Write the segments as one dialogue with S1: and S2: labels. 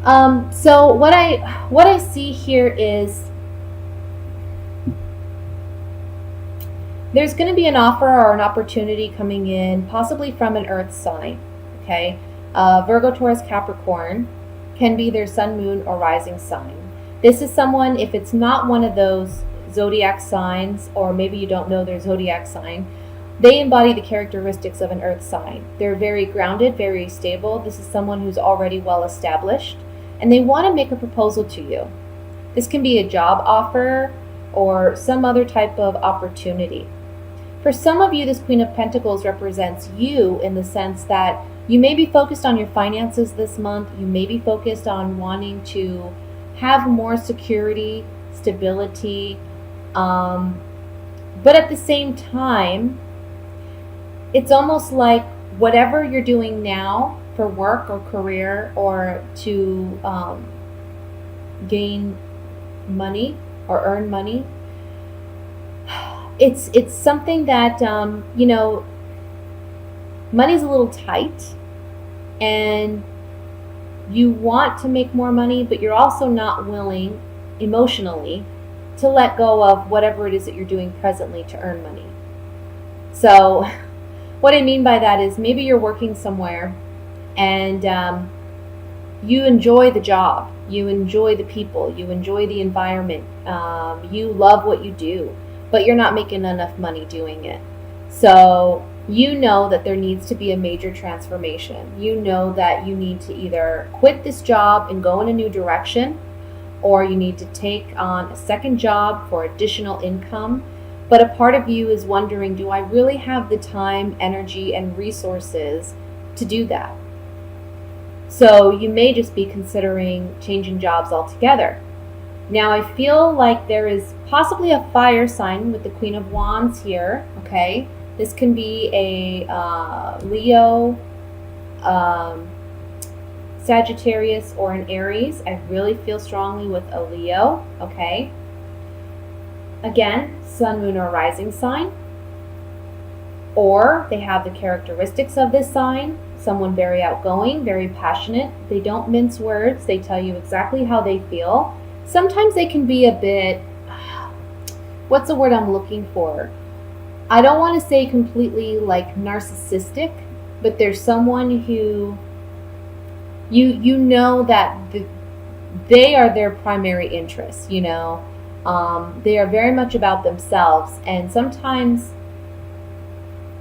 S1: So what I see here is there's going to be an offer or an opportunity coming in, possibly from an earth sign. Okay, Virgo, Taurus, Capricorn can be their sun, moon, or rising sign. This is someone, if it's not one of those zodiac signs, or maybe you don't know their zodiac sign, they embody the characteristics of an earth sign. They're very grounded, very stable. This is someone who's already well established, and they want to make a proposal to you. This can be a job offer or some other type of opportunity. For some of you, this Queen of Pentacles represents you in the sense that you may be focused on your finances this month. You may be focused on wanting to have more security, stability, but at the same time, it's almost like whatever you're doing now for work or career or to gain money or earn money, it's something that money's a little tight, and you want to make more money, but you're also not willing emotionally to let go of whatever it is that you're doing presently to earn money. So what I mean by that is maybe you're working somewhere and you enjoy the job, you enjoy the people, you enjoy the environment, you love what you do, but you're not making enough money doing it. So you know that there needs to be a major transformation. You know that you need to either quit this job and go in a new direction, or you need to take on a second job for additional income. But a part of you is wondering, do I really have the time, energy, and resources to do that? So you may just be considering changing jobs altogether. Now, I feel like there is possibly a fire sign with the Queen of Wands here, okay? This can be a Leo, Sagittarius, or an Aries. I really feel strongly with a Leo, okay? Again, sun, moon, or rising sign. Or they have the characteristics of this sign. Someone very outgoing, very passionate. They don't mince words. They tell you exactly how they feel. Sometimes they can be a bit, what's the word I'm looking for? I don't want to say completely like narcissistic, but there's someone who you know that they are their primary interest, they are very much about themselves, and sometimes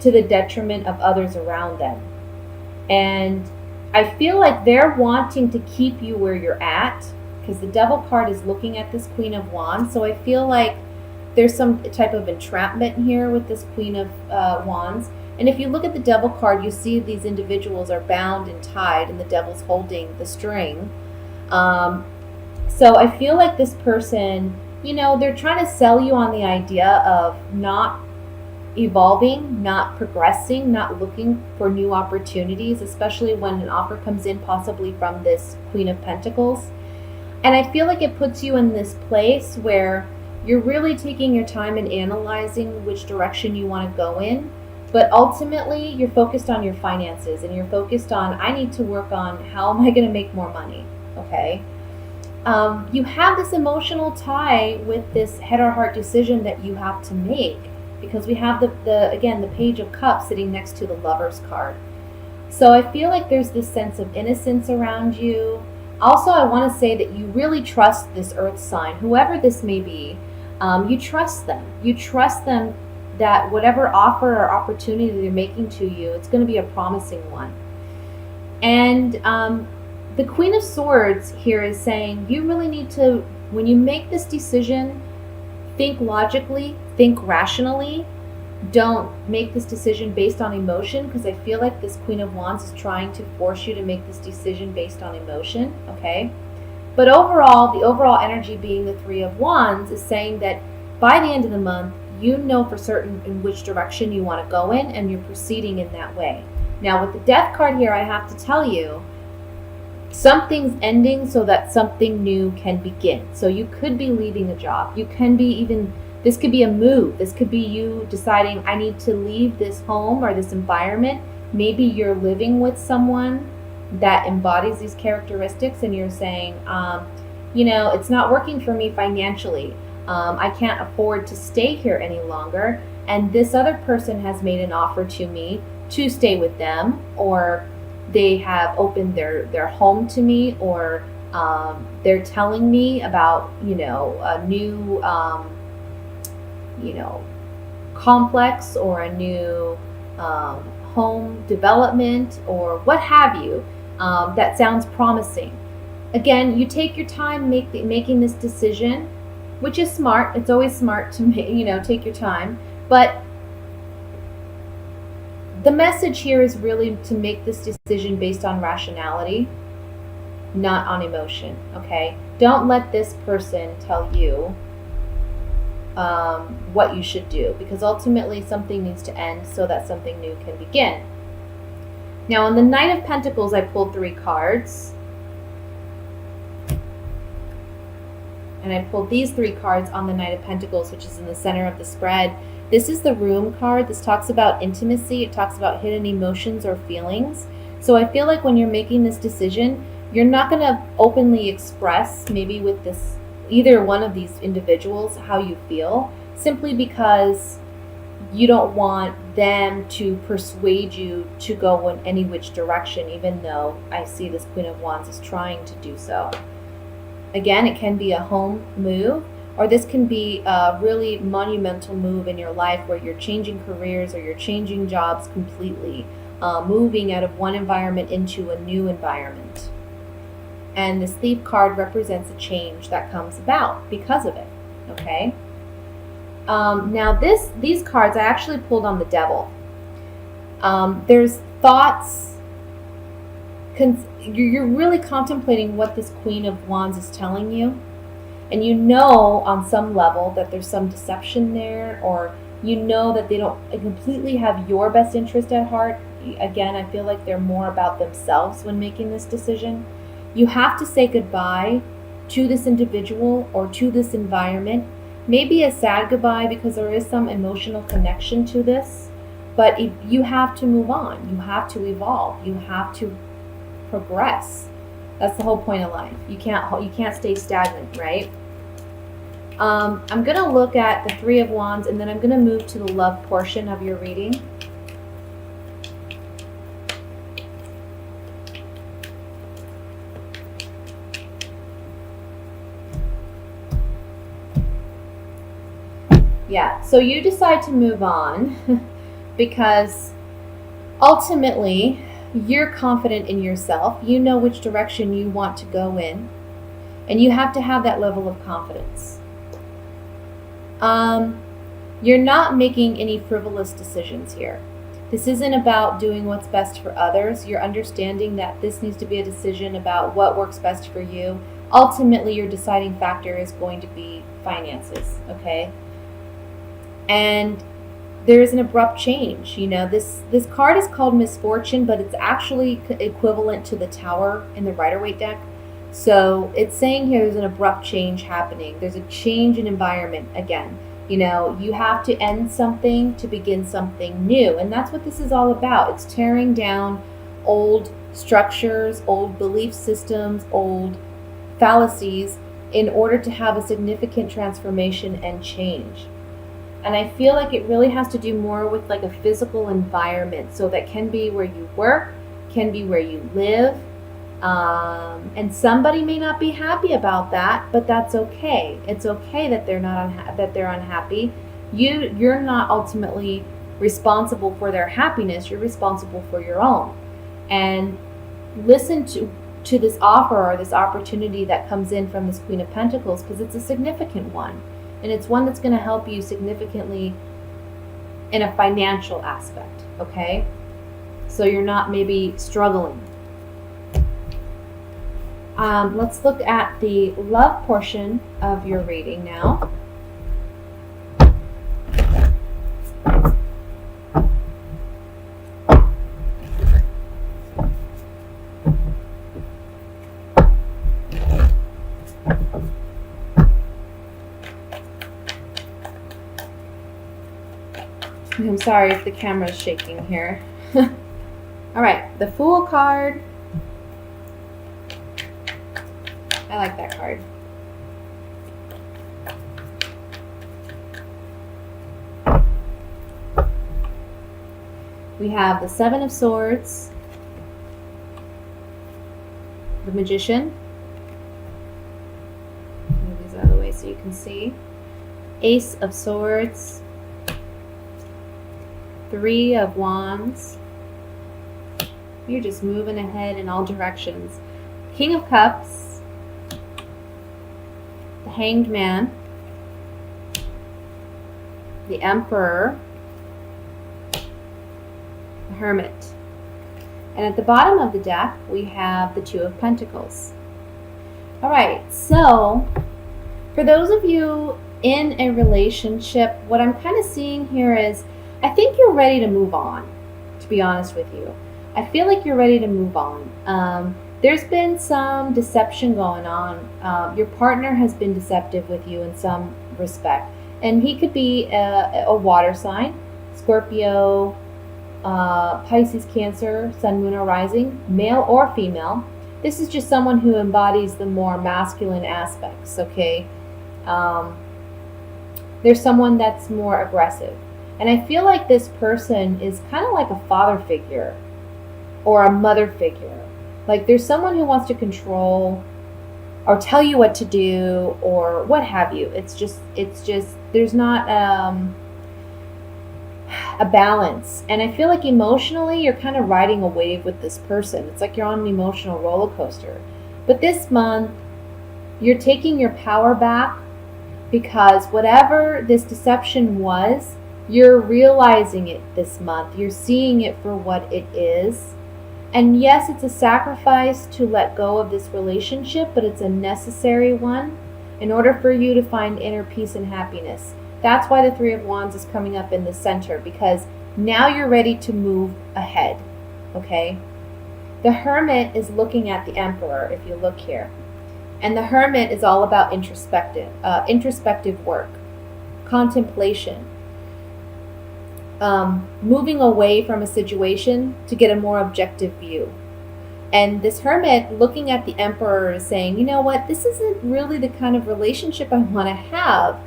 S1: to the detriment of others around them. And I feel like they're wanting to keep you where you're at, because the Devil card is looking at this Queen of Wands. So I feel like there's some type of entrapment here with this Queen of Wands. And if you look at the Devil card, you see these individuals are bound and tied, and the Devil's holding the string. So I feel like this person, they're trying to sell you on the idea of not evolving, not progressing, not looking for new opportunities, especially when an offer comes in possibly from this Queen of Pentacles. And I feel like it puts you in this place where you're really taking your time and analyzing which direction you want to go in. But ultimately, you're focused on your finances, and you're focused on, I need to work on how am I going to make more money, okay? You have this emotional tie with this head or heart decision that you have to make, because we have the Page of Cups sitting next to the Lover's card. So I feel like there's this sense of innocence around you. Also, I want to say that you really trust this earth sign, whoever this may be. You trust them. You trust them that whatever offer or opportunity they're making to you, it's going to be a promising one. And the Queen of Swords here is saying you really need to, when you make this decision, think logically, think rationally. Don't make this decision based on emotion, because I feel like this Queen of Wands is trying to force you to make this decision based on emotion, okay? But overall, the overall energy being the Three of Wands is saying that by the end of the month, you know for certain in which direction you want to go in, and you're proceeding in that way. Now, with the Death card here, I have to tell you, something's ending so that something new can begin. So you could be leaving a job. You can be even, this could be a move. This could be you deciding, I need to leave this home or this environment. Maybe you're living with someone that embodies these characteristics, and you're saying, it's not working for me financially. I can't afford to stay here any longer. And this other person has made an offer to me to stay with them, or they have opened their home to me, or they're telling me about, a new, complex, or a new home development, or what have you, that sounds promising. Again, you take your time making this decision, which is smart. It's always smart to take your time. But the message here is really to make this decision based on rationality, not on emotion, okay? Don't let this person tell you what you should do, because ultimately something needs to end so that something new can begin. Now, on the Knight of Pentacles, I pulled 3 cards. And I pulled these 3 cards on the Knight of Pentacles, which is in the center of the spread. This is the Room card. This talks about intimacy. It talks about hidden emotions or feelings. So I feel like when you're making this decision, you're not going to openly express, maybe with either one of these individuals, how you feel, simply because you don't want them to persuade you to go in any which direction, even though I see this Queen of Wands is trying to do so. Again, it can be a home move, or this can be a really monumental move in your life where you're changing careers or you're changing jobs completely, moving out of one environment into a new environment. And this Thief card represents a change that comes about because of it, okay? Now these cards, I actually pulled on the Devil. There's thoughts, you're really contemplating what this Queen of Wands is telling you. And you know on some level that there's some deception there, or you know that they don't completely have your best interest at heart. Again, I feel like they're more about themselves when making this decision. You have to say goodbye to this individual or to this environment. Maybe a sad goodbye, because there is some emotional connection to this. But you have to move on. You have to evolve. You have to progress. That's the whole point of life. You can't stay stagnant, right? I'm going to look at the 3 of Wands, and then I'm going to move to the love portion of your reading. Yeah, so you decide to move on because ultimately you're confident in yourself. You know which direction you want to go in, and you have to have that level of confidence. You're not making any frivolous decisions here. This isn't about doing what's best for others. You're understanding that this needs to be a decision about what works best for you. Ultimately, your deciding factor is going to be finances, okay? And there is an abrupt change. This card is called Misfortune, but it's actually equivalent to the Tower in the Rider-Waite deck. So it's saying here there's an abrupt change happening. There's a change in environment again. You have to end something to begin something new. And that's what this is all about. It's tearing down old structures, old belief systems, old fallacies in order to have a significant transformation and change. And I feel like it really has to do more with like a physical environment. So that can be where you work, can be where you live. And somebody may not be happy about that, but that's okay. It's okay that they're unhappy. You're not ultimately responsible for their happiness. You're responsible for your own. And listen to this offer or this opportunity that comes in from this Queen of Pentacles, because it's a significant one. And it's one that's going to help you significantly in a financial aspect, okay? So you're not maybe struggling. Let's look at the love portion of your reading now. I'm sorry if the camera's shaking here. All right, the Fool card, I like that card. We have the Seven of Swords, the Magician. Move these out of the way so you can see. Ace of Swords, Three of Wands. You're just moving ahead in all directions. King of Cups, the Hanged Man, the Emperor, the Hermit. And at the bottom of the deck, we have the Two of Pentacles. All right, so for those of you in a relationship, what I'm kind of seeing here is I think you're ready to move on, to be honest with you. I feel like you're ready to move on. There's been some deception going on. Your partner has been deceptive with you in some respect. And he could be a water sign, Scorpio, Pisces, Cancer, Sun, Moon, or Rising, male or female. This is just someone who embodies the more masculine aspects, okay? There's someone that's more aggressive. And I feel like this person is kind of like a father figure or a mother figure. Like there's someone who wants to control or tell you what to do or what have you. It's just there's not a balance. And I feel like emotionally you're kind of riding a wave with this person. It's like you're on an emotional roller coaster. But this month you're taking your power back because whatever this deception was, you're realizing it this month. You're seeing it for what it is. And yes, it's a sacrifice to let go of this relationship, but it's a necessary one in order for you to find inner peace and happiness. That's why the Three of Wands is coming up in the center, because now you're ready to move ahead, okay? The Hermit is looking at the Emperor, if you look here. And the Hermit is all about introspective work, contemplation, moving away from a situation to get a more objective view. And this Hermit looking at the Emperor is saying, you know what, this isn't really the kind of relationship I want to have.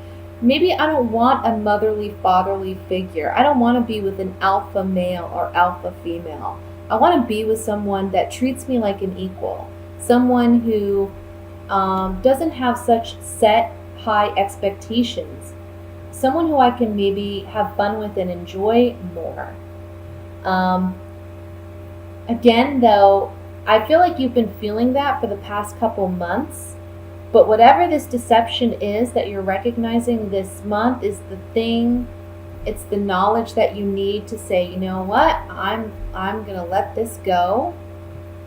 S1: Maybe I don't want a motherly, fatherly figure. I don't want to be with an alpha male or alpha female. I want to be with someone that treats me like an equal. Someone who doesn't have such set high expectations. Someone who I can maybe have fun with and enjoy more. Again, though, I feel like you've been feeling that for the past couple months. But whatever this deception is that you're recognizing this month is the thing, it's the knowledge that you need to say, you know what, I'm going to let this go.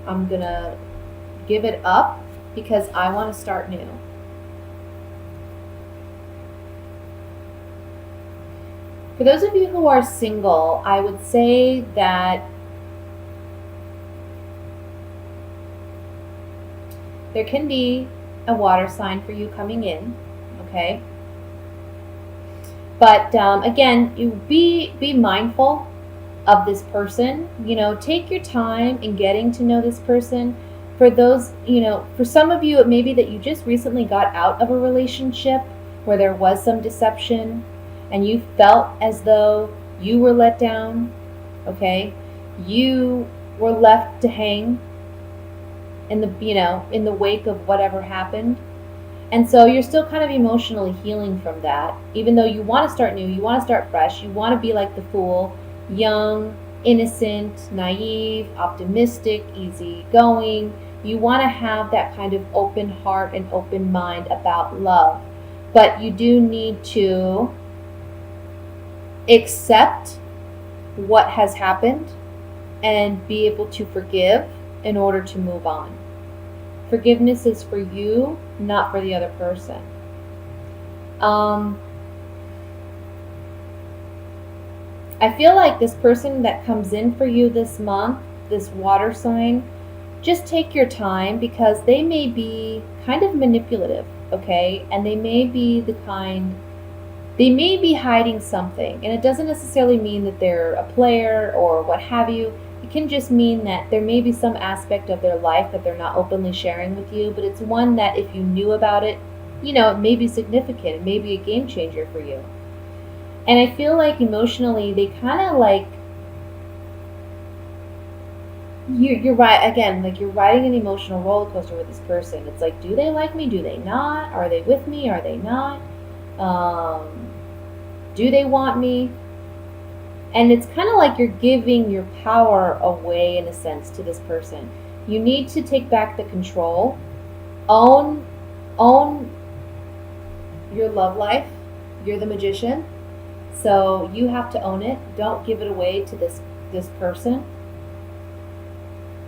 S1: I'm going to give it up because I want to start new. For those of you who are single, I would say that there can be a water sign for you coming in, okay? But again, you be mindful of this person. You know, take your time in getting to know this person. For those, you know, for some of you, it may be that you just recently got out of a relationship where there was some deception and you felt as though you were let down, okay? You were left to hang in the, you know, in the wake of whatever happened. And so you're still kind of emotionally healing from that. Even though you want to start new, you want to start fresh, you want to be like the Fool, young, innocent, naive, optimistic, easygoing. You want to have that kind of open heart and open mind about love. But you do need to accept what has happened and be able to forgive in order to move on. Forgiveness is for you, not for the other person. I feel like this person that comes in for you this month, this water sign, just take your time because they may be kind of manipulative, okay? And they may be they may be hiding something. And it doesn't necessarily mean that they're a player or what have you. It can just mean that there may be some aspect of their life that they're not openly sharing with you, but it's one that if you knew about it, it may be significant. It may be a game changer for you. And I feel like emotionally, they kind of like, you're right, again, like you're riding an emotional roller coaster with this person. It's like, do they like me? Do they not? Are they with me? Are they not? Do they want me? And it's kind of like you're giving your power away in a sense to this person. You need to take back the control. Own your love life. You're the magician. So you have to own it. Don't give it away to this person.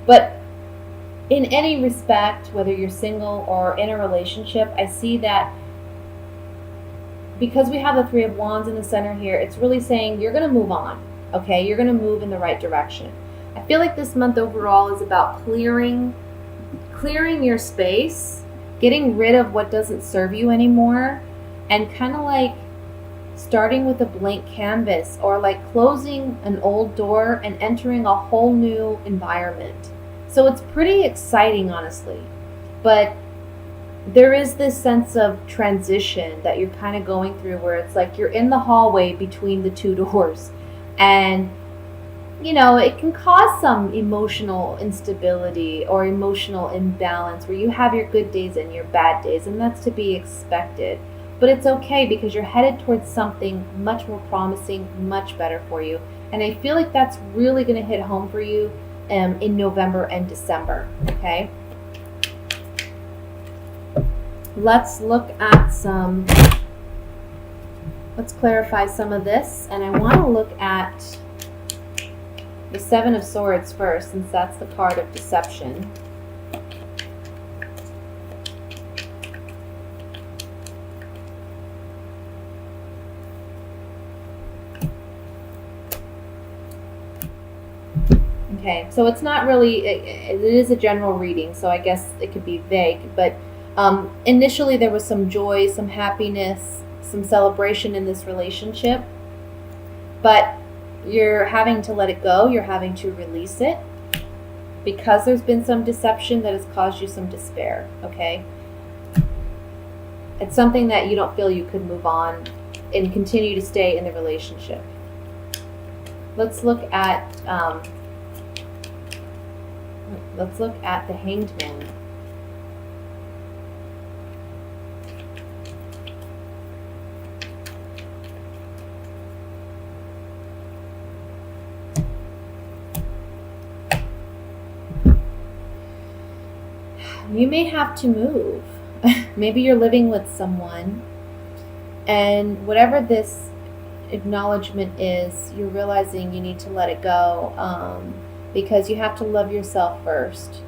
S1: But in any respect, whether you're single or in a relationship, I see that because we have the Three of Wands in the center here, it's really saying you're going to move on, okay? You're going to move in the right direction. I feel like this month overall is about clearing your space, getting rid of what doesn't serve you anymore, and kind of like starting with a blank canvas, or like closing an old door and entering a whole new environment. So it's pretty exciting, honestly. But there is this sense of transition that you're kind of going through where it's like you're in the hallway between the two doors. And, it can cause some emotional instability or emotional imbalance where you have your good days and your bad days, and that's to be expected. But it's okay because you're headed towards something much more promising, much better for you. And I feel like that's really going to hit home for you in November and December, okay? Let's clarify some of this. And I want to look at the Seven of Swords first, since that's the card of deception. Okay, so it's not really, it is a general reading, so I guess it could be vague, but initially there was some joy, some happiness, some celebration in this relationship, but you're having to let it go, you're having to release it, because there's been some deception that has caused you some despair, okay? It's something that you don't feel you could move on and continue to stay in the relationship. Let's look at the Hanged Man. You may have to move. Maybe you're living with someone, and whatever this acknowledgement is, you're realizing you need to let it go, because you have to love yourself first.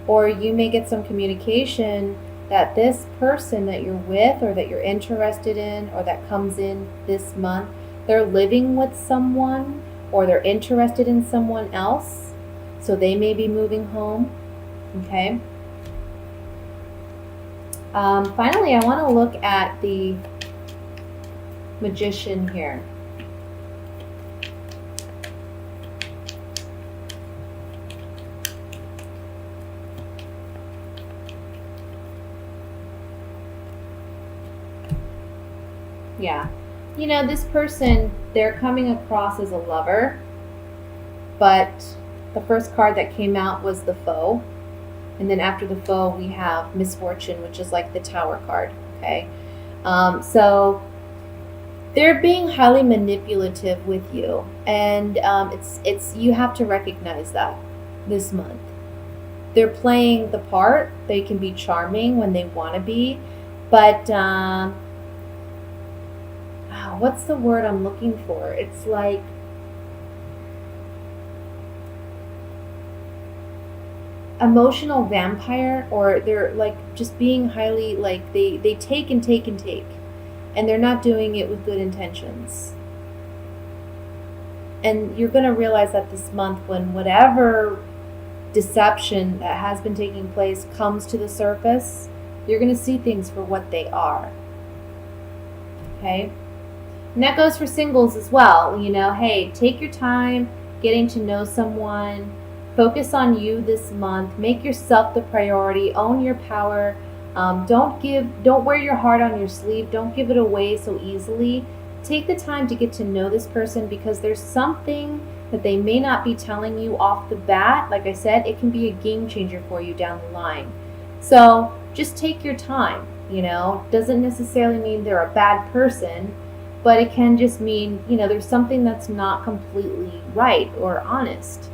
S1: Or you may get some communication that this person that you're with or that you're interested in or that comes in this month, they're living with someone or they're interested in someone else, so they may be moving home, okay? Finally, I want to look at the Magician here. Yeah. This person, they're coming across as a lover, but the first card that came out was the Foe. And then after the Foe, we have Misfortune, which is like the Tower card, okay? So they're being highly manipulative with you. And it's you have to recognize that this month. They're playing the part. They can be charming when they want to be, but what's the word I'm looking for? It's like emotional vampire, or they're like just being highly, like they take and take and take, and they're not doing it with good intentions. And you're going to realize that this month, when whatever deception that has been taking place comes to the surface, you're going to see things for what they are. Okay? And that goes for singles as well. Hey, take your time getting to know someone. Focus on you this month. Make yourself the priority. Own your power. Don't wear your heart on your sleeve. Don't give it away so easily. Take the time to get to know this person, because there's something that they may not be telling you off the bat. Like I said, it can be a game changer for you down the line. So just take your time. Doesn't necessarily mean they're a bad person, but it can just mean, there's something that's not completely right or honest.